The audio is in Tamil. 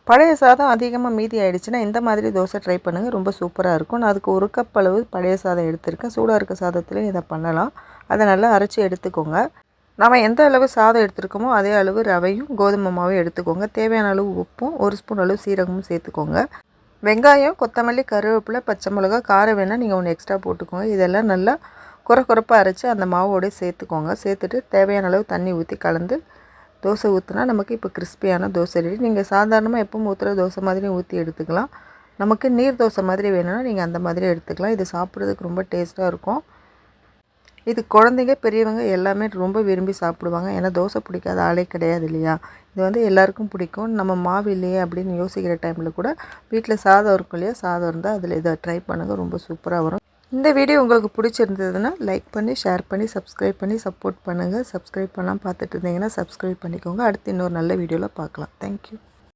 பழைய சாதம் அதிகமாக மீதி ஆகிடுச்சுன்னா இந்த மாதிரி தோசை ட்ரை பண்ணுங்கள், ரொம்ப சூப்பராக இருக்கும். நான் அதுக்கு 1 கப் அளவு பழைய சாதம் எடுத்திருக்கேன். சூடாக இருக்க சாதத்துலேயும் இதை பண்ணலாம். அதை நல்லா அரைச்சி எடுத்துக்கோங்க. நம்ம எந்த அளவு சாதம் எடுத்துருக்கோமோ அதே அளவு ரவையும் கோதுமை மாவும் எடுத்துக்கோங்க. தேவையான அளவு உப்பும் 1 ஸ்பூன் அளவு சீரகமும் சேர்த்துக்கோங்க. வெங்காயம், கொத்தமல்லி, கருவேப்பிலை, பச்சை மிளகா, காரம் வேணால் நீங்கள் 1 எக்ஸ்ட்ரா போட்டுக்கோங்க. இதெல்லாம் நல்லா குறைப்பாக அரைச்சி அந்த மாவோடய சேர்த்துக்கோங்க. சேர்த்துட்டு தேவையான அளவு தண்ணி ஊற்றி கலந்து தோசை ஊற்றினா நமக்கு இப்போ கிறிஸ்பியான தோசை ரெடி. நீங்கள் சாதாரணமாக எப்பவும் ஊற்றுற தோசை மாதிரி ஊற்றி எடுத்துக்கலாம். நமக்கு நீர் தோசை மாதிரி வேணும்னா நீங்கள் அந்த மாதிரி எடுத்துக்கலாம். இது சாப்பிட்றதுக்கு ரொம்ப டேஸ்ட்டாக இருக்கும். இது குழந்தைங்க, பெரியவங்க எல்லாமே ரொம்ப விரும்பி சாப்பிடுவாங்க. ஏன்னா தோசை பிடிக்காத ஆளே கிடையாது இல்லையா? இது வந்து எல்லாருக்கும் பிடிக்கும். நம்ம மாவு இல்லையே அப்படின்னு யோசிக்கிற டைமில் கூட வீட்டில் சாதம் இருக்கும் இல்லையா? சாதம் இருந்தால் அதில் இதை ட்ரை பண்ணுங்கள், ரொம்ப சூப்பராக வரும். இந்த வீடியோ உங்களுக்கு பிடிச்சிருந்ததுன்னா லைக் பண்ணி, ஷேர் பண்ணி, சப்ஸ்கிரைப் பண்ணி சப்போர்ட் பண்ணுங்கள். சப்ஸ்கிரைப் பண்ணாமல் பார்த்துட்டு இருந்தீங்கன்னா சப்ஸ்கிரைப் பண்ணிக்கோங்க. அடுத்து இன்னொரு நல்ல வீடியோவில் பார்க்கலாம். தேங்க்யூ.